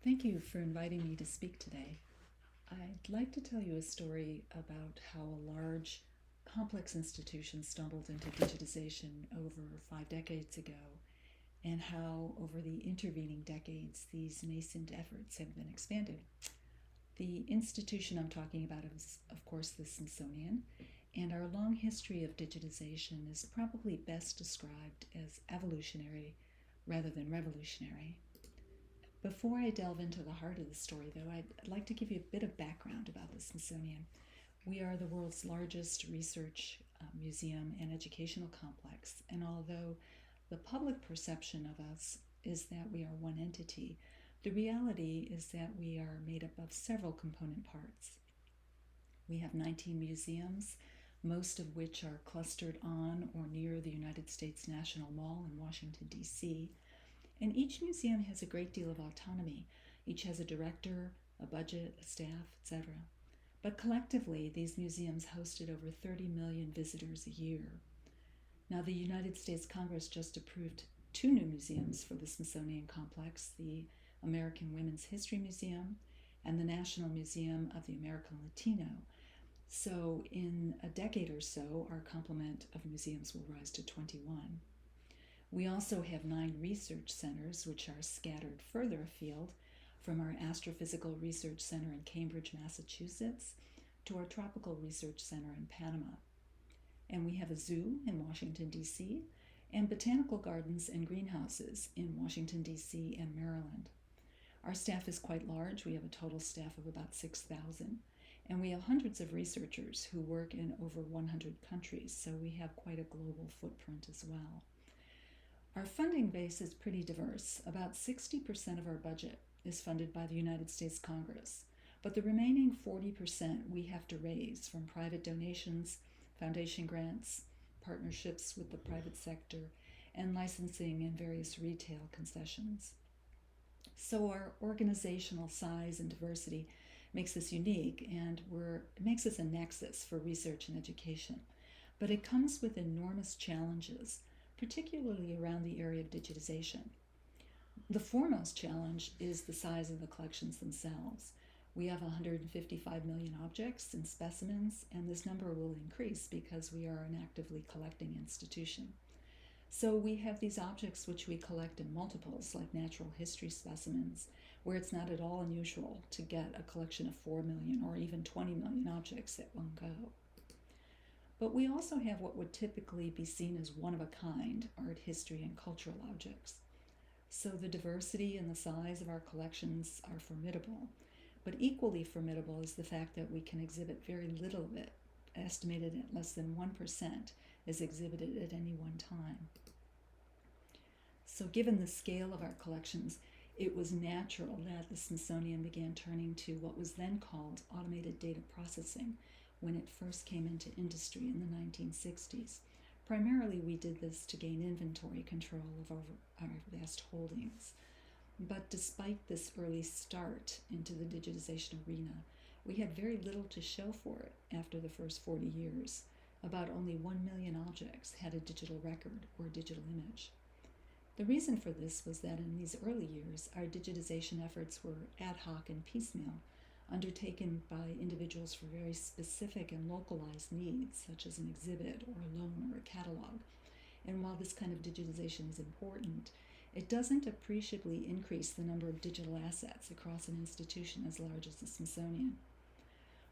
Thank you for inviting me to speak today. I'd like to tell you a story about how a large, complex institution stumbled into digitization over 5 decades ago, and how, over the intervening decades, these nascent efforts have been expanded. The institution I'm talking about is, of course, the Smithsonian, and our long history of digitization is probably best described as evolutionary rather than revolutionary. Before I delve into the heart of the story, though, I'd like to give you a bit of background about the Smithsonian. We are the world's largest research museum and educational complex, and although the public perception of us is that we are one entity, the reality is that we are made up of several component parts. We have 19 museums, most of which are clustered on or near the United States National Mall in Washington, D.C., and each museum has a great deal of autonomy. Each has a director, a budget, a staff, etc. But collectively, these museums hosted over 30 million visitors a year. Now, the United States Congress just approved 2 new museums for the Smithsonian complex, the American Women's History Museum and the National Museum of the American Latino. So in a decade or so, our complement of museums will rise to 21. We also have 9 research centers, which are scattered further afield, from our Astrophysical Research Center in Cambridge, Massachusetts, to our Tropical Research Center in Panama. And we have a zoo in Washington, D.C., and botanical gardens and greenhouses in Washington, D.C. and Maryland. Our staff is quite large. We have a total staff of about 6,000, and we have hundreds of researchers who work in over 100 countries, so we have quite a global footprint as well. Our funding base is pretty diverse. About 60% of our budget is funded by the United States Congress, but the remaining 40% we have to raise from private donations, foundation grants, partnerships with the private sector, and licensing and various retail concessions. So our organizational size and diversity makes us unique, and it makes us a nexus for research and education. But it comes with enormous challenges, particularly around the area of digitization. The foremost challenge is the size of the collections themselves. We have 155 million objects and specimens, and this number will increase because we are an actively collecting institution. So we have these objects which we collect in multiples, like natural history specimens, where it's not at all unusual to get a collection of 4 million or even 20 million objects at one go. But we also have what would typically be seen as one-of-a-kind art, history, and cultural objects. So the diversity and the size of our collections are formidable, but equally formidable is the fact that we can exhibit very little of it, estimated at less than 1% is exhibited at any one time. So given the scale of our collections, it was natural that the Smithsonian began turning to what was then called automated data processing, when it first came into industry in the 1960s. Primarily, we did this to gain inventory control of our vast holdings. But despite this early start into the digitization arena, we had very little to show for it after the first 40 years. About only 1 million objects had a digital record or digital image. The reason for this was that in these early years, our digitization efforts were ad hoc and piecemeal, undertaken by individuals for very specific and localized needs, such as an exhibit or a loan or a catalog. And while this kind of digitization is important, it doesn't appreciably increase the number of digital assets across an institution as large as the Smithsonian.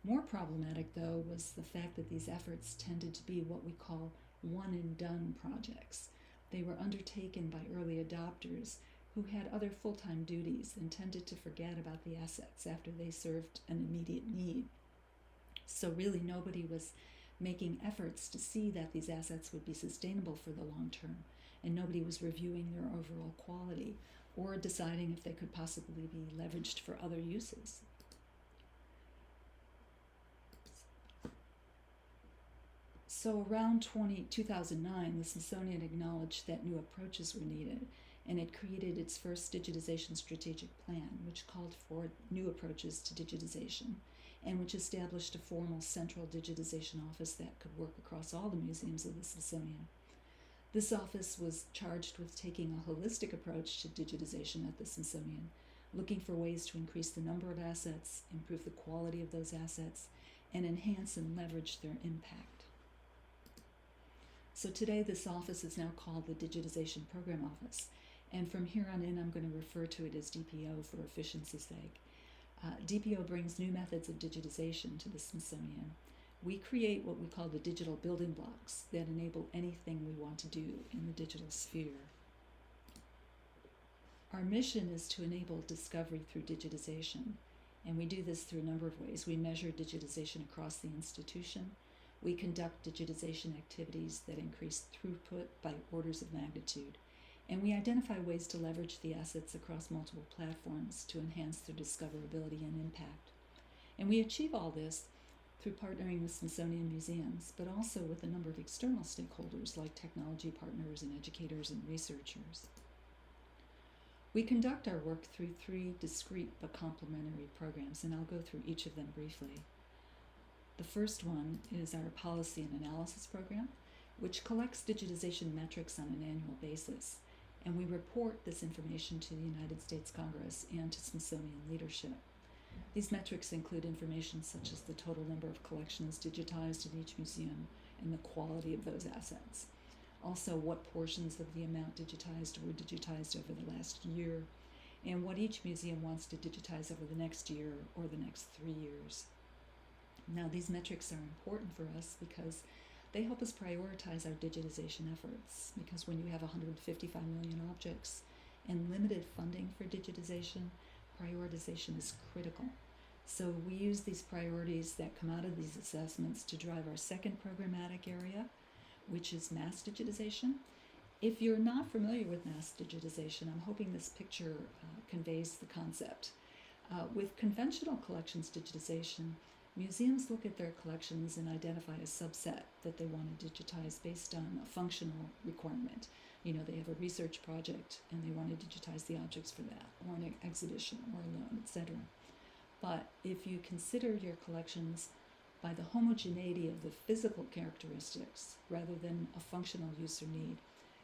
More problematic, though, was the fact that these efforts tended to be what we call one-and-done projects. They were undertaken by early adopters who had other full-time duties and tended to forget about the assets after they served an immediate need. So really nobody was making efforts to see that these assets would be sustainable for the long term, and nobody was reviewing their overall quality or deciding if they could possibly be leveraged for other uses. So around 2009, the Smithsonian acknowledged that new approaches were needed, and it created its first digitization strategic plan, which called for new approaches to digitization, and which established a formal central digitization office that could work across all the museums of the Smithsonian. This office was charged with taking a holistic approach to digitization at the Smithsonian, looking for ways to increase the number of assets, improve the quality of those assets, and enhance and leverage their impact. So today this office is now called the Digitization Program Office, and from here on in I'm going to refer to it as DPO for efficiency's sake. DPO brings new methods of digitization to the Smithsonian. We create what we call the digital building blocks that enable anything we want to do in the digital sphere. Our mission is to enable discovery through digitization, and we do this through a number of ways. We measure digitization across the institution. We conduct digitization activities that increase throughput by orders of magnitude, and we identify ways to leverage the assets across multiple platforms to enhance their discoverability and impact. And we achieve all this through partnering with Smithsonian museums, but also with a number of external stakeholders like technology partners and educators and researchers. We conduct our work through 3 discrete but complementary programs, and I'll go through each of them briefly. The first one is our Policy and Analysis program, which collects digitization metrics on an annual basis, and we report this information to the United States Congress and to Smithsonian leadership. These metrics include information such as the total number of collections digitized in each museum and the quality of those assets. Also, what portions of the amount digitized were digitized over the last year, and what each museum wants to digitize over the next year or the next 3 years. Now, these metrics are important for us because they help us prioritize our digitization efforts, because when you have 155 million objects and limited funding for digitization, prioritization is critical. So we use these priorities that come out of these assessments to drive our second programmatic area, which is mass digitization. If you're not familiar with mass digitization, I'm hoping this picture conveys the concept. With conventional collections digitization, museums look at their collections and identify a subset that they want to digitize based on a functional requirement. You know, they have a research project and they want to digitize the objects for that, or an exhibition, or a loan, etc. But if you consider your collections by the homogeneity of the physical characteristics rather than a functional use or need,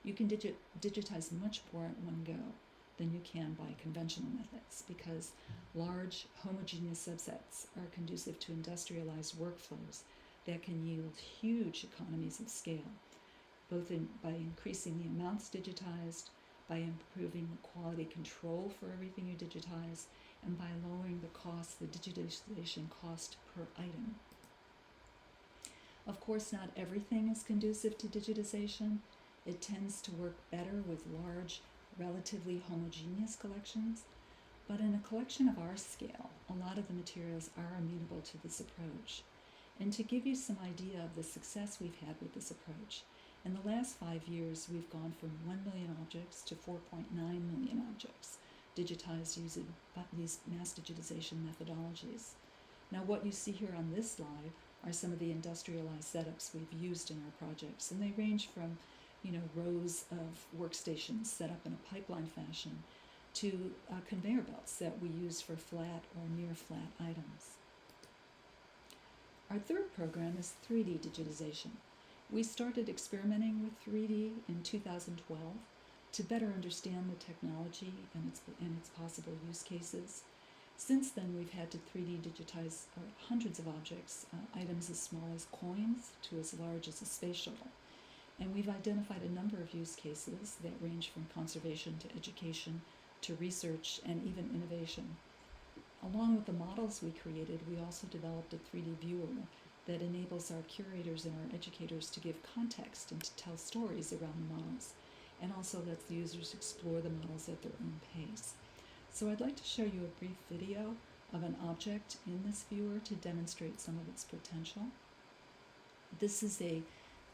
you can digitize much more at one go than you can by conventional methods, because large homogeneous subsets are conducive to industrialized workflows that can yield huge economies of scale, both by increasing the amounts digitized, by improving the quality control for everything you digitize, and by lowering the cost, the digitization cost per item. Of course, not everything is conducive to digitization. It tends to work better with large, relatively homogeneous collections, but in a collection of our scale, a lot of the materials are amenable to this approach. And to give you some idea of the success we've had with this approach, in the last 5 years, we've gone from 1 million objects to 4.9 million objects digitized using these mass digitization methodologies. Now, what you see here on this slide are some of the industrialized setups we've used in our projects, and they range from rows of workstations set up in a pipeline fashion to conveyor belts that we use for flat or near flat items. Our third program is 3D digitization. We started experimenting with 3D in 2012 to better understand the technology and its possible use cases. Since then, we've had to 3D digitize hundreds of objects, items as small as coins to as large as a space shuttle. And we've identified a number of use cases that range from conservation to education to research and even innovation. Along with the models we created, we also developed a 3D viewer that enables our curators and our educators to give context and to tell stories around the models, and also lets the users explore the models at their own pace. So I'd like to show you a brief video of an object in this viewer to demonstrate some of its potential. This is a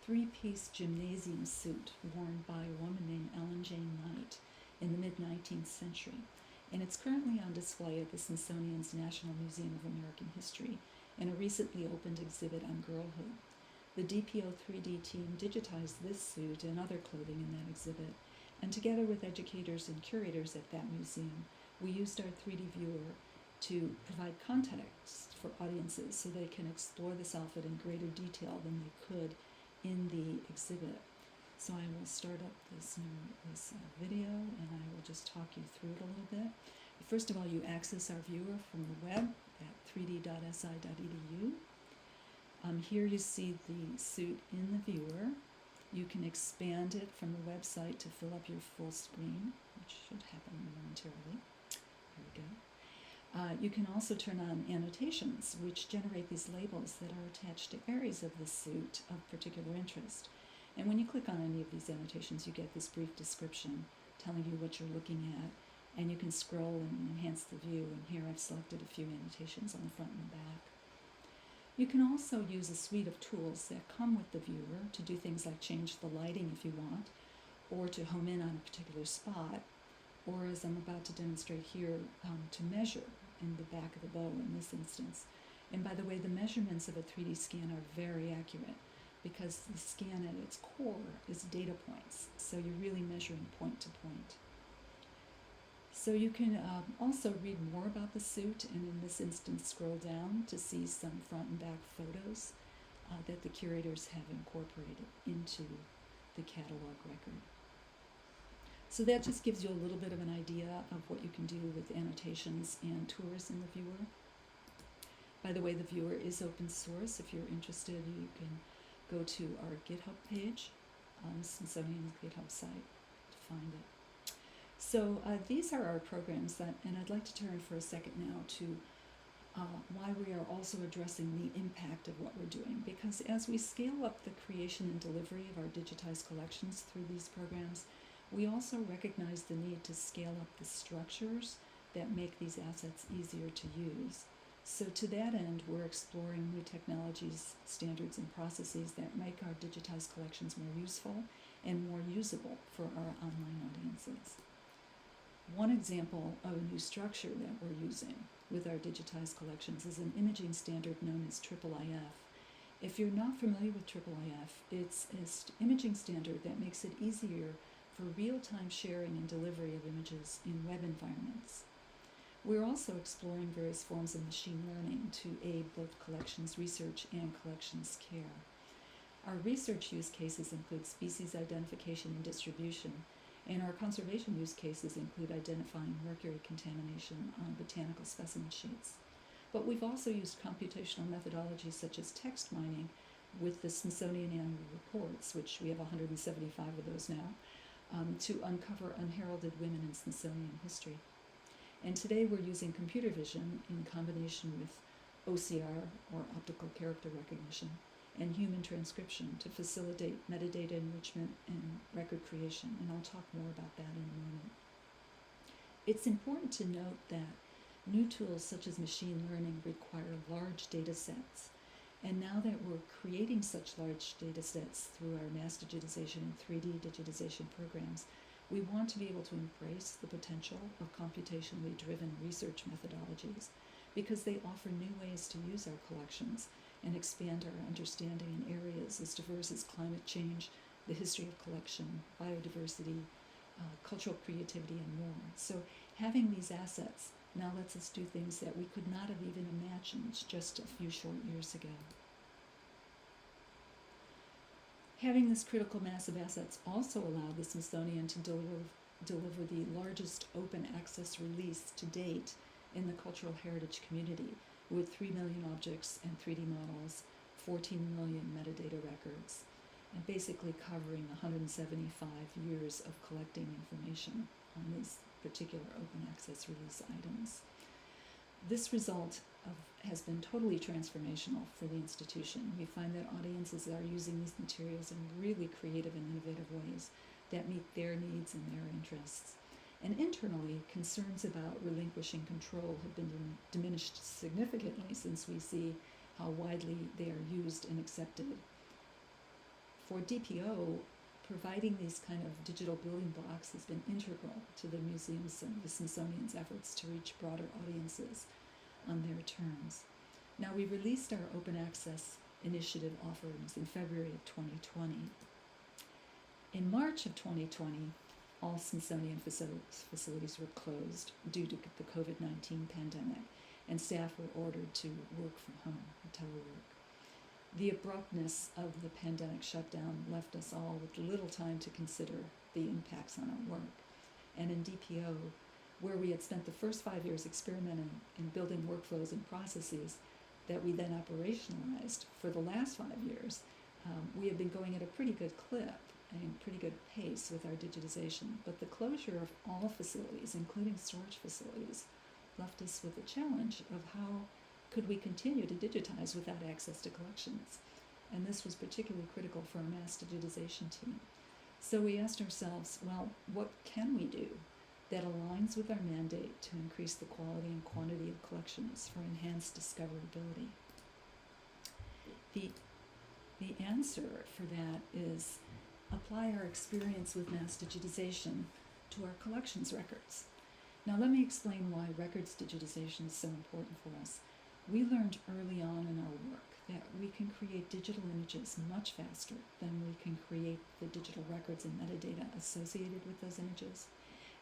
3-piece gymnasium suit worn by a woman named Ellen Jane Knight in the mid-19th century, and it's currently on display at the Smithsonian's National Museum of American History in a recently opened exhibit on girlhood. The DPO 3D team digitized this suit and other clothing in that exhibit, and together with educators and curators at that museum, we used our 3D viewer to provide context for audiences so they can explore this outfit in greater detail than they could in the exhibit. So I will start up this video and I will just talk you through it a little bit. If First of all, you access our viewer from the web at 3d.si.edu. Here you see the suit in the viewer. You can expand it from the website to fill up your full screen, which should happen momentarily. There we go. You can also turn on annotations, which generate these labels that are attached to areas of the suit of particular interest. And when you click on any of these annotations, you get this brief description telling you what you're looking at, and you can scroll and enhance the view. And here I've selected a few annotations on the front and the back. You can also use a suite of tools that come with the viewer to do things like change the lighting if you want, or to home in on a particular spot, or as I'm about to demonstrate here, to measure in the back of the bow in this instance. And by the way, the measurements of a 3D scan are very accurate because the scan at its core is data points, so you're really measuring point to point. So you can also read more about the suit, and in this instance scroll down to see some front and back photos that the curators have incorporated into the catalog record. So that just gives you a little bit of an idea of what you can do with annotations and tours in the viewer. By the way, the viewer is open source. If you're interested, you can go to our GitHub page on Smithsonian's GitHub site to find it. So these are our programs, and I'd like to turn for a second now to why we are also addressing the impact of what we're doing. Because as we scale up the creation and delivery of our digitized collections through these programs, we also recognize the need to scale up the structures that make these assets easier to use. So to that end, we're exploring new technologies, standards, and processes that make our digitized collections more useful and more usable for our online audiences. One example of a new structure that we're using with our digitized collections is an imaging standard known as IIIF. If you're not familiar with IIIF, it's an imaging standard that makes it easier for real-time sharing and delivery of images in web environments. We're also exploring various forms of machine learning to aid both collections research and collections care. Our research use cases include species identification and distribution, and our conservation use cases include identifying mercury contamination on botanical specimen sheets. But we've also used computational methodologies such as text mining with the Smithsonian annual reports, which we have 175 of those now, to uncover unheralded women in Smithsonian history. And today we're using computer vision in combination with OCR, or optical character recognition, and human transcription to facilitate metadata enrichment and record creation, and I'll talk more about that in a moment. It's important to note that new tools such as machine learning require large data sets, and now that we're creating such large data sets through our mass digitization and 3D digitization programs, we want to be able to embrace the potential of computationally driven research methodologies because they offer new ways to use our collections and expand our understanding in areas as diverse as climate change, the history of collection, biodiversity, cultural creativity, and more. So having these assets now lets us do things that we could not have even imagined just a few short years ago. Having this critical mass of assets also allowed the Smithsonian to deliver the largest open access release to date in the cultural heritage community, with 3 million objects and 3D models, 14 million metadata records, and basically covering 175 years of collecting information on these particular open access release items. This result has been totally transformational for the institution. We find that audiences are using these materials in really creative and innovative ways that meet their needs and their interests. And internally, concerns about relinquishing control have been diminished significantly since we see how widely they are used and accepted. For DPO, providing these kind of digital building blocks has been integral to the museum's and the Smithsonian's efforts to reach broader audiences on their terms. Now, we released our open access initiative offerings in February of 2020. In March of 2020, all Smithsonian facilities were closed due to the COVID-19 pandemic, and staff were ordered to work from home, telework. The abruptness of the pandemic shutdown left us all with little time to consider the impacts on our work. And in DPO, where we had spent the first 5 years experimenting in building workflows and processes that we then operationalized for the last 5 years, we have been going at a pretty good clip and pretty good pace with our digitization. But the closure of all facilities, including storage facilities, left us with a challenge of how could we continue to digitize without access to collections. And this was particularly critical for our mass digitization team. So we asked ourselves, well, what can we do that aligns with our mandate to increase the quality and quantity of collections for enhanced discoverability? The answer for that is apply our experience with mass digitization to our collections records. Now let me explain why records digitization is so important for us. We learned early on in our work that we can create digital images much faster than we can create the digital records and metadata associated with those images.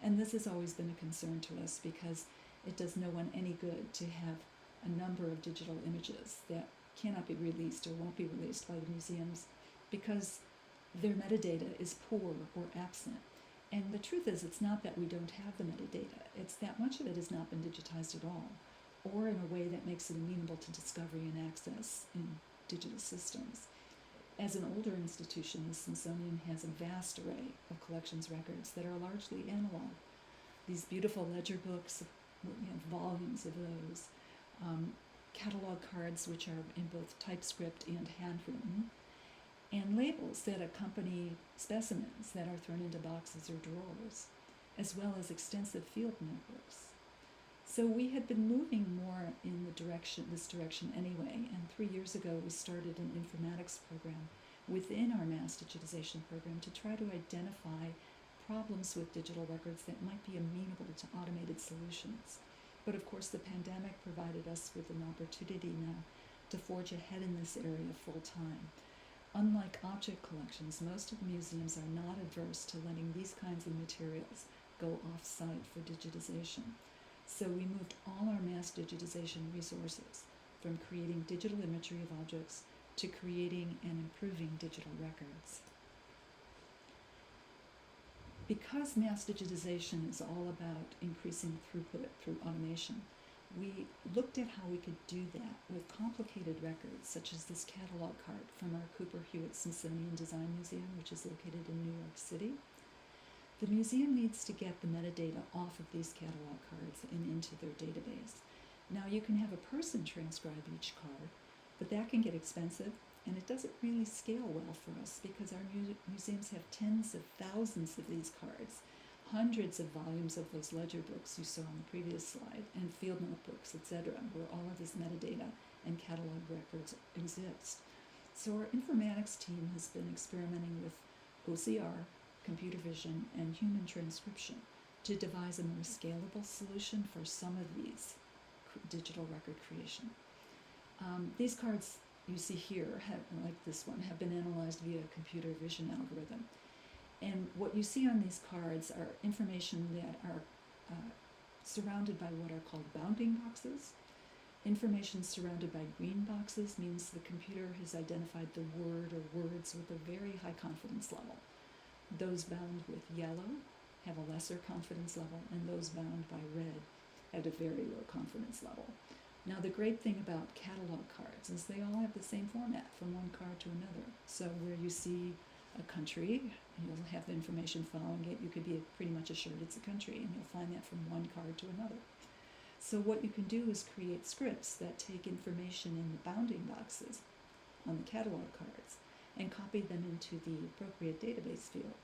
And this has always been a concern to us because it does no one any good to have a number of digital images that cannot be released or won't be released by the museums because their metadata is poor or absent. And the truth is, it's not that we don't have the metadata, it's that much of it has not been digitized at all, or in a way that makes it amenable to discovery and access in digital systems. As an older institution, the Smithsonian has a vast array of collections records that are largely analog. These beautiful ledger books, we have volumes of those, catalog cards which are in both typescript and handwritten, and labels that accompany specimens that are thrown into boxes or drawers, as well as extensive field notebooks. So we had been moving more in this direction anyway, and 3 years ago we started an informatics program within our mass digitization program to try to identify problems with digital records that might be amenable to automated solutions. But of course the pandemic provided us with an opportunity now to forge ahead in this area full time. Unlike object collections, most of the museums are not adverse to letting these kinds of materials go off-site for digitization. So we moved all our mass digitization resources from creating digital imagery of objects to creating and improving digital records. Because mass digitization is all about increasing throughput through automation, we looked at how we could do that with complicated records, such as this catalog card from our Cooper Hewitt Smithsonian Design Museum, which is located in New York City. The museum needs to get the metadata off of these catalog cards and into their database. Now you can have a person transcribe each card, but that can get expensive, and it doesn't really scale well for us because our museums have tens of thousands of these cards, hundreds of volumes of those ledger books you saw on the previous slide, and field notebooks, etc., where all of this metadata and catalog records exist. So our informatics team has been experimenting with OCR, computer vision, and human transcription to devise a more scalable solution for some of these digital record creation. These cards you see here, like this one, have been analyzed via a computer vision algorithm. And what you see on these cards are information that are surrounded by what are called bounding boxes. Information surrounded by green boxes means the computer has identified the word or words with a very high confidence level. Those bound with yellow have a lesser confidence level, and those bound by red have a very low confidence level. Now the great thing about catalog cards is they all have the same format from one card to another. So where you see a country, and you'll have the information following it, you could be pretty much assured it's a country, and you'll find that from one card to another. So what you can do is create scripts that take information in the bounding boxes on the catalog cards and copy them into the appropriate database field.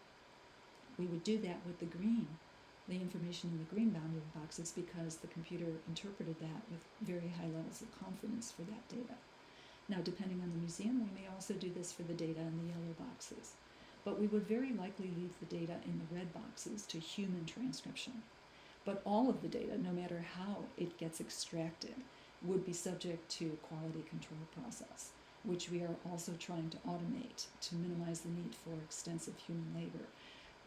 We would do that with the information in the green bounding boxes, because the computer interpreted that with very high levels of confidence for that data. Now, depending on the museum, we may also do this for the data in the yellow boxes, but we would very likely leave the data in the red boxes to human transcription. But all of the data, no matter how it gets extracted, would be subject to a quality control process, which we are also trying to automate to minimize the need for extensive human labor.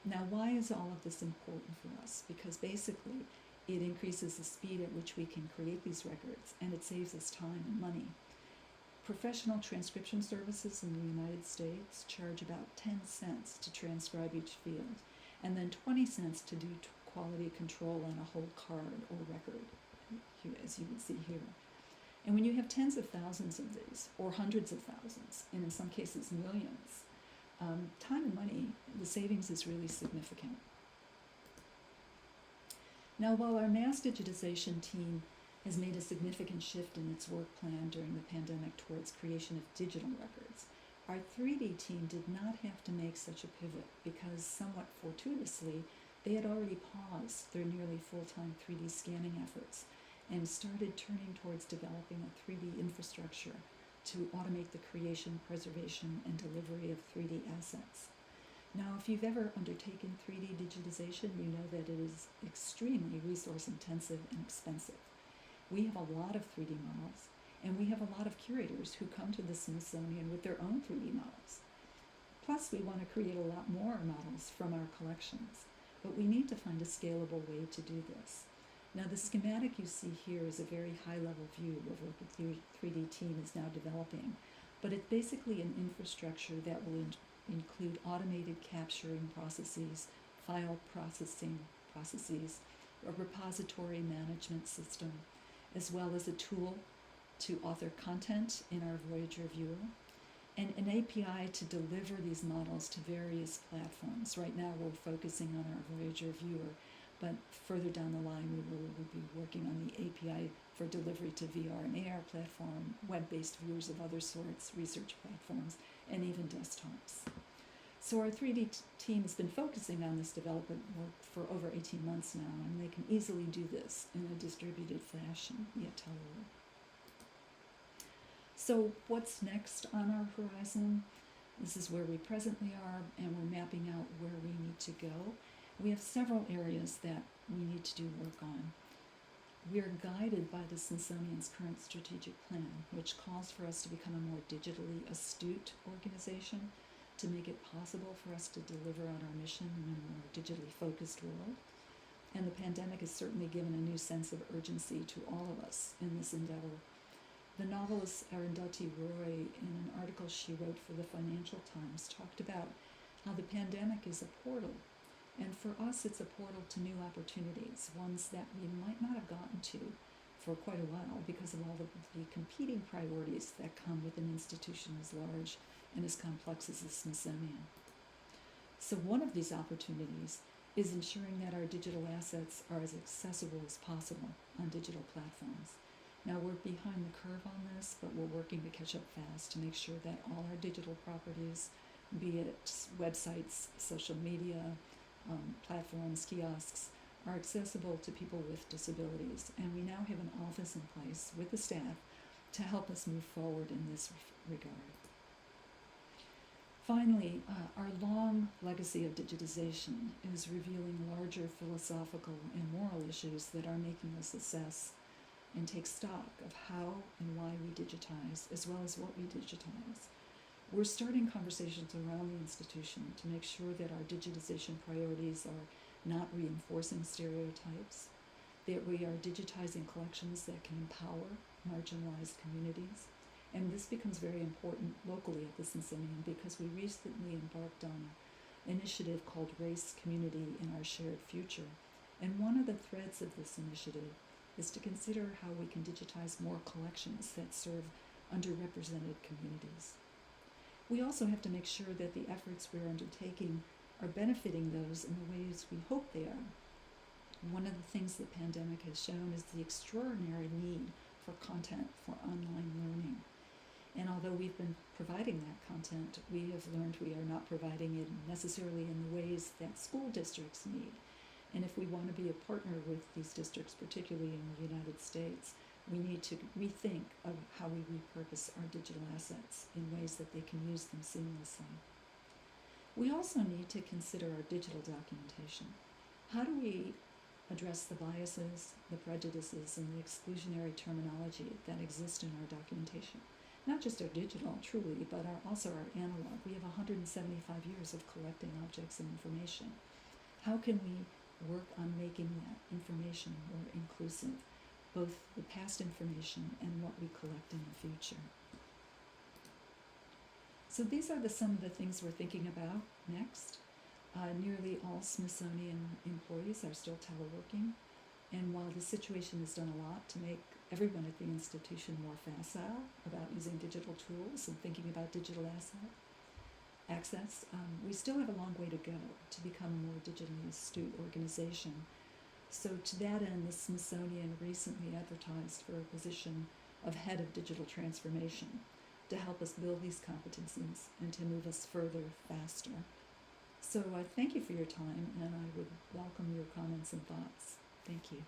Now, why is all of this important for us? Because basically, it increases the speed at which we can create these records, and it saves us time and money. Professional transcription services in the United States charge about 10 cents to transcribe each field, and then 20 cents to do quality control on a whole card or record, as you can see here. And when you have tens of thousands of these, or hundreds of thousands, and in some cases millions, time and money, the savings is really significant. Now, while our mass digitization team has made a significant shift in its work plan during the pandemic towards creation of digital records, our 3D team did not have to make such a pivot because, somewhat fortuitously, they had already paused their nearly full-time 3D scanning efforts and started turning towards developing a 3D infrastructure to automate the creation, preservation, and delivery of 3D assets. Now, if you've ever undertaken 3D digitization, you know that it is extremely resource intensive and expensive. We have a lot of 3D models, and we have a lot of curators who come to the Smithsonian with their own 3D models. Plus, we want to create a lot more models from our collections, but we need to find a scalable way to do this. Now, the schematic you see here is a very high-level view of what the 3D team is now developing, but it's basically an infrastructure that will include automated capturing processes, file processing processes, a repository management system, as well as a tool to author content in our Voyager viewer, and an API to deliver these models to various platforms. Right now we're focusing on our Voyager viewer, but further down the line we will be working on the API for delivery to VR and AR platform, web-based viewers of other sorts, research platforms, and even desktops. So our 3D team has been focusing on this development work for over 18 months now, and they can easily do this in a distributed fashion via Telework. So what's next on our horizon? This is where we presently are, and we're mapping out where we need to go. We have several areas that we need to do work on. We are guided by the Smithsonian's current strategic plan, which calls for us to become a more digitally astute organization to make it possible for us to deliver on our mission in a more digitally focused world. And the pandemic has certainly given a new sense of urgency to all of us in this endeavor. The novelist Arundhati Roy, in an article she wrote for the Financial Times, talked about how the pandemic is a portal. And for us, it's a portal to new opportunities, ones that we might not have gotten to for quite a while because of all the competing priorities that come with an institution as large and as complex as the Smithsonian. So one of these opportunities is ensuring that our digital assets are as accessible as possible on digital platforms. Now, we're behind the curve on this, but we're working to catch up fast to make sure that all our digital properties, be it websites, social media, platforms, kiosks, are accessible to people with disabilities. And we now have an office in place with the staff to help us move forward in this regard. Finally, our long legacy of digitization is revealing larger philosophical and moral issues that are making us assess and take stock of how and why we digitize, as well as what we digitize. We're starting conversations around the institution to make sure that our digitization priorities are not reinforcing stereotypes, that we are digitizing collections that can empower marginalized communities. And this becomes very important locally at the Smithsonian because we recently embarked on an initiative called Race, Community, in Our Shared Future. And one of the threads of this initiative is to consider how we can digitize more collections that serve underrepresented communities. We also have to make sure that the efforts we're undertaking are benefiting those in the ways we hope they are. One of the things the pandemic has shown is the extraordinary need for content for online learning. And although we've been providing that content, we have learned we are not providing it necessarily in the ways that school districts need. And if we want to be a partner with these districts, particularly in the United States, we need to rethink of how we repurpose our digital assets in ways that they can use them seamlessly. We also need to consider our digital documentation. How do we address the biases, the prejudices, and the exclusionary terminology that exist in our documentation? Not just our digital, truly, but also our analog. We have 175 years of collecting objects and information. How can we work on making that information more inclusive, both the past information and what we collect in the future? So these are some of the things we're thinking about next. Nearly all Smithsonian employees are still teleworking, and while the situation has done a lot to make everyone at the institution more facile about using digital tools and thinking about digital access, we still have a long way to go to become a more digitally astute organization. So to that end, the Smithsonian recently advertised for a position of head of digital transformation to help us build these competencies and to move us further, faster. So thank you for your time, and I would welcome your comments and thoughts. Thank you.